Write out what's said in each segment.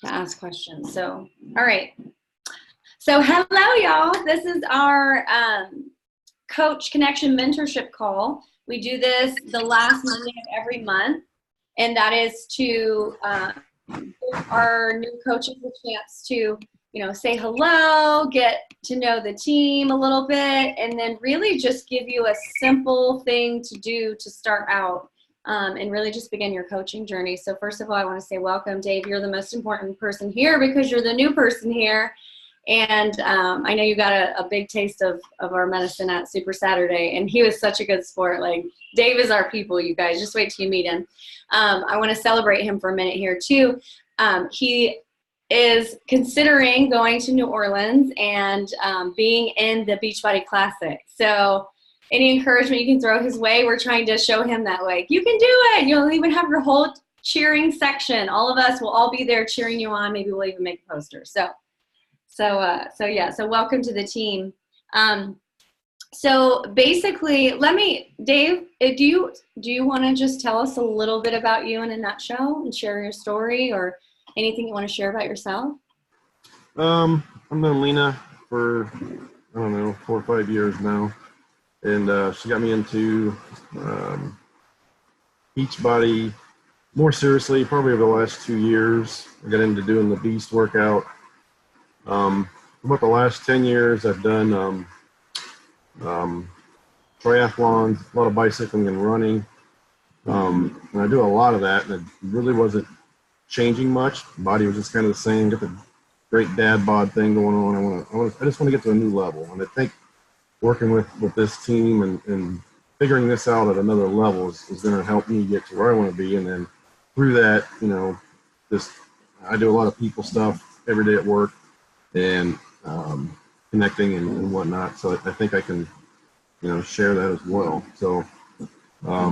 to ask questions. So, all right. So hello, y'all. This is our Coach Connection Mentorship call. We do this the last Monday of every month, and that is to give our new coaches a chance to, say hello, get to know the team a little bit, and then really just give you a simple thing to do to start out and really just begin your coaching journey. So first of all, I want to say welcome, Dave. You're the most important person here because you're the new person here. And I know you got a big taste of our medicine at Super Saturday, and he was such a good sport. Like, Dave is our people, you guys. Just wait till you meet him. I want to celebrate him for a minute here, too. He is considering going to New Orleans and being in the Beachbody Classic. So any encouragement you can throw his way, we're trying to show him that, like, you can do it. You'll even have your whole cheering section. All of us will all be there cheering you on. Maybe we'll even make a poster. So welcome to the team. So basically, Dave, do you want to just tell us a little bit about you in a nutshell and share your story or anything you want to share about yourself? I've known Lena for, 4 or 5 years now. And she got me into Beachbody more seriously, probably over the last 2 years. I got into doing the Beast workout. About the last 10 years, I've done triathlons, a lot of bicycling and running. And I do a lot of that, and it really wasn't changing much. The body was just kind of the same. Got the great dad bod thing going on. I just want to get to a new level. And I think working with this team and figuring this out at another level is going to help me get to where I want to be. And then through that, I do a lot of people stuff every day at work and connecting and whatnot. So I think I can, share that as well. So I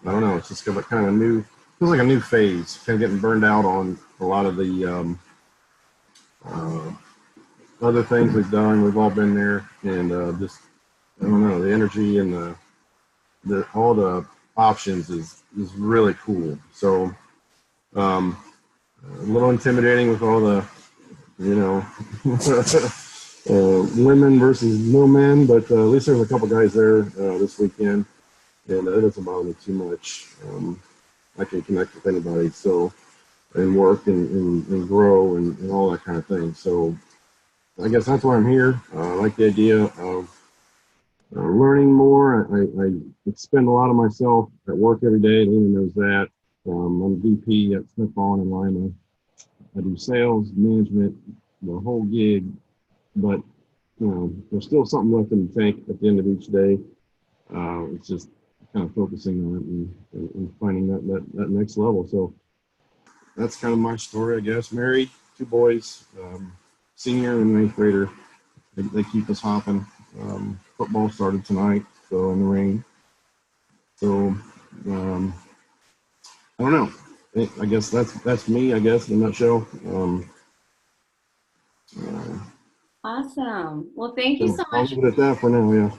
don't know. It's just kind of a new, feels like a new phase. Kind of getting burned out on a lot of the other things we've done. We've all been there, and just I don't know. The energy and the all the options is really cool. So a little intimidating with all the women versus no men, but at least there's a couple guys there this weekend, and it doesn't bother me too much. I can connect with anybody, so and work and grow and all that kind of thing. So I guess that's why I'm here. I like the idea of learning more. I spend a lot of myself at work every day. Lena knows that. I'm a VP at Smith Ball in Lima. I do sales, management, the whole gig, but there's still something left in the tank at the end of each day. It's just kind of focusing on it and finding that next level. So that's kind of my story, I guess. Married, 2 boys, senior and 9th grader. They keep us hopping. Football started tonight, so in the rain. So I don't know. I guess that's me, I guess, in a nutshell. Awesome. Well, thank you so I'll much. leave it at that for now, yeah.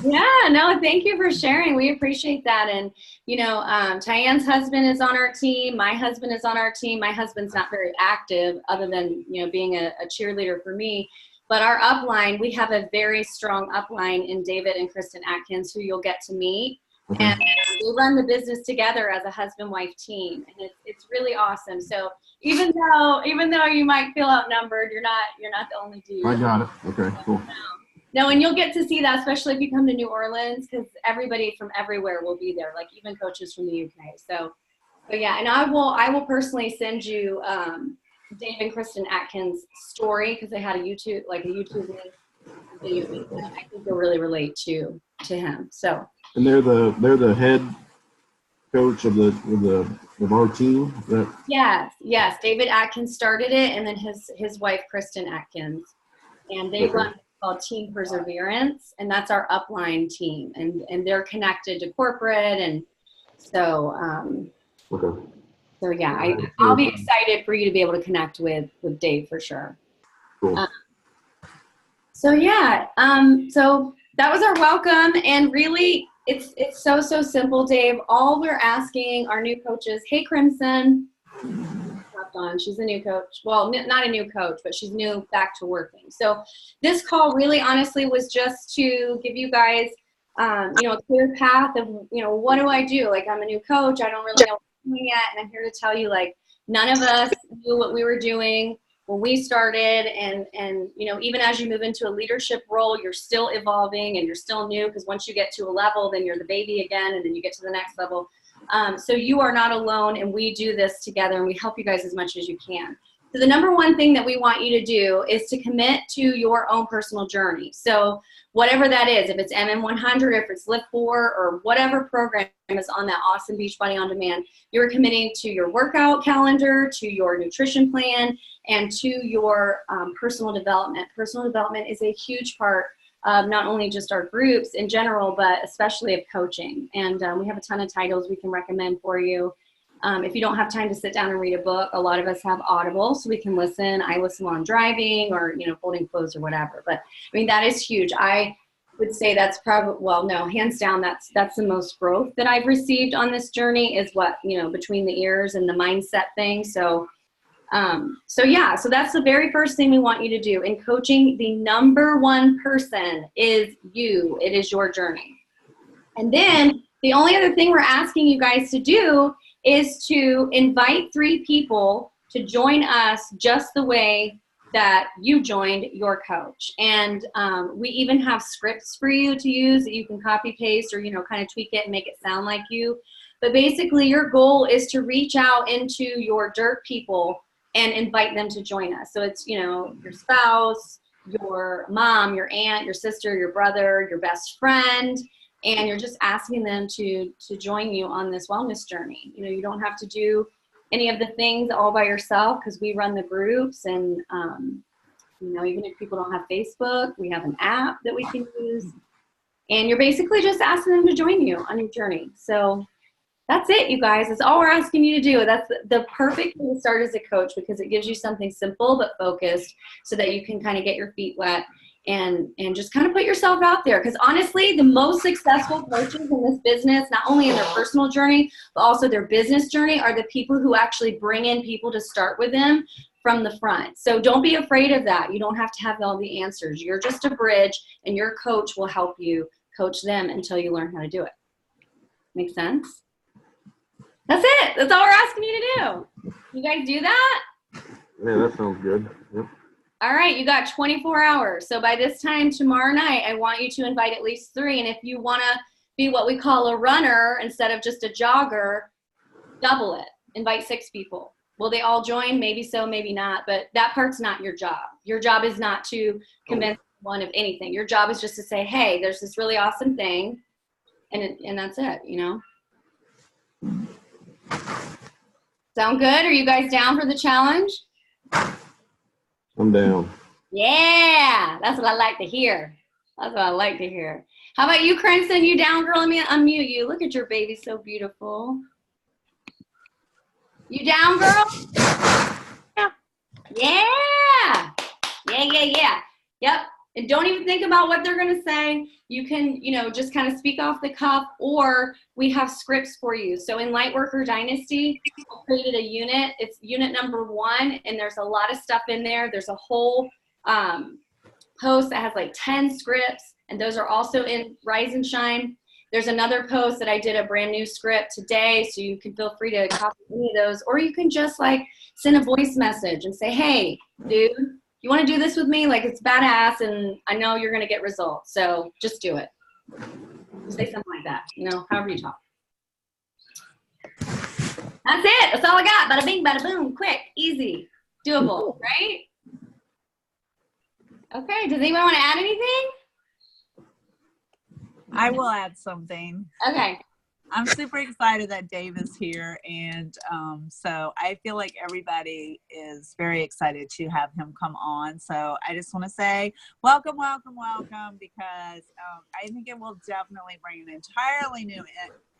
Yeah, no, thank you for sharing. We appreciate that. And, Tyann's husband is on our team. My husband is on our team. My husband's not very active other than, being a cheerleader for me. But our upline, we have a very strong upline in David and Kristen Atkins, who you'll get to meet. Okay. And we run the business together as a husband-wife team, and it's really awesome. So even though you might feel outnumbered, you're not the only dude. I got it. Okay, cool. No, and you'll get to see that, especially if you come to New Orleans, because everybody from everywhere will be there, like even coaches from the UK. So yeah, and I will personally send you Dave and Kristen Atkins' story, because they had a YouTube link. I think you'll really relate to him. So. And they're the head coach of our team. Yes. David Atkins started it, and then his wife Kristen Atkins, and they run what's called Team Perseverance, and that's our upline team, and they're connected to corporate, and so Okay. So yeah, I'll be excited for you to be able to connect with Dave for sure. Cool. So yeah, so that was our welcome, and really it's so simple, Dave. All we're asking our new coaches, hey Crimson, on. She's a new coach. Well, not a new coach, but she's new back to working. So this call really honestly was just to give you guys, a clear path of, what do I do? Like, I'm a new coach. I don't really know what I'm doing yet. And I'm here to tell you, like, none of us knew what we were doing when we started. And even as you move into a leadership role, you're still evolving and you're still new, because once you get to a level, then you're the baby again, and then you get to the next level. So you are not alone, and we do this together, and we help you guys as much as you can. So the number one thing that we want you to do is to commit to your own personal journey. So whatever that is, if it's MM100, if it's Lift 4, or whatever program is on that awesome Beachbody On Demand, you're committing to your workout calendar, to your nutrition plan, and to your personal development. Personal development is a huge part of not only just our groups in general, but especially of coaching. And we have a ton of titles we can recommend for you. If you don't have time to sit down and read a book, a lot of us have Audible, so we can listen. I listen while I'm driving or, folding clothes or whatever. But I mean, that is huge. I would say that's probably, well, no, hands down, that's the most growth that I've received on this journey is what, between the ears and the mindset thing. So that's the very first thing we want you to do. In coaching, the number one person is you. It is your journey. And then the only other thing we're asking you guys to do is to invite 3 people to join us just the way that you joined your coach. And we even have scripts for you to use that you can copy paste or, kind of tweak it and make it sound like you. But basically your goal is to reach out into your dirt people and invite them to join us. So it's, your spouse, your mom, your aunt, your sister, your brother, your best friend, and you're just asking them to join you on this wellness journey. You don't have to do any of the things all by yourself, because we run the groups, and even if people don't have Facebook, we have an app that we can use, and you're basically just asking them to join you on your journey. So that's it, you guys. That's all we're asking you to do. That's the perfect way to start as a coach, because it gives you something simple but focused so that you can kind of get your feet wet and just kind of put yourself out there. Because honestly, the most successful coaches in this business, not only in their personal journey, but also their business journey, are the people who actually bring in people to start with them from the front. So don't be afraid of that. You don't have to have all the answers. You're just a bridge, and your coach will help you coach them until you learn how to do it. Make sense? That's it. That's all we're asking you to do. You guys do that? Yeah, that sounds good. Yep. All right, you got 24 hours. So by this time tomorrow night, I want you to invite at least 3. And if you want to be what we call a runner instead of just a jogger, double it. Invite 6 people. Will they all join? Maybe so, maybe not. But that part's not your job. Your job is not to convince one of anything. Your job is just to say, hey, there's this really awesome thing. And that's it, Sound good? Are you guys down for the challenge? I'm down. Yeah, that's what I like to hear. That's what I like to hear. How about you, Cranston? You down, girl? Let me unmute you. Look at your baby, so beautiful. You down, girl? Yeah. Yeah. Yeah. Yep. And don't even think about what they're going to say. You can, just kind of speak off the cuff, or we have scripts for you. So in Lightworker Dynasty, we created a unit. It's unit number 1, and there's a lot of stuff in there. There's a whole post that has like 10 scripts, and those are also in Rise&Shine. There's another post that I did a brand new script today, so you can feel free to copy any of those, or you can just like send a voice message and say, hey, dude, you want to do this with me? Like, it's badass, and I know you're going to get results. So just do it. Say something like that, however you talk. That's it. That's all I got. Bada bing, bada boom. Quick, easy, doable, right? Okay. Does anyone want to add anything? I will add something. Okay. I'm super excited that Dave is here, and so I feel like everybody is very excited to have him come on. So I just want to say welcome, because I think it will definitely bring an entirely new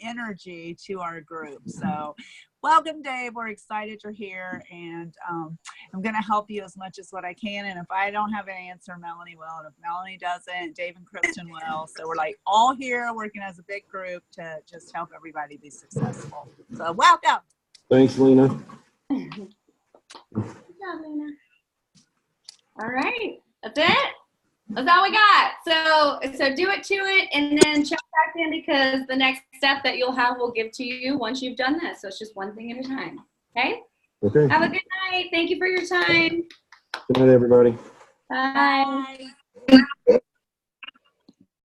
energy to our group. So welcome, Dave. We're excited you're here, and I'm going to help you as much as what I can. And if I don't have an answer, Melanie will. And if Melanie doesn't, Dave and Kristen will. So we're like all here working as a big group to just help everybody be successful. So welcome. Thanks, Lena. Good job, Luna. All right, that's it. That's all we got. So do it, and then check back in because the next step that you'll have will give to you once you've done this. So it's just one thing at a time. Okay? Okay. Have a good night. Thank you for your time. Good night, everybody. Bye. Bye.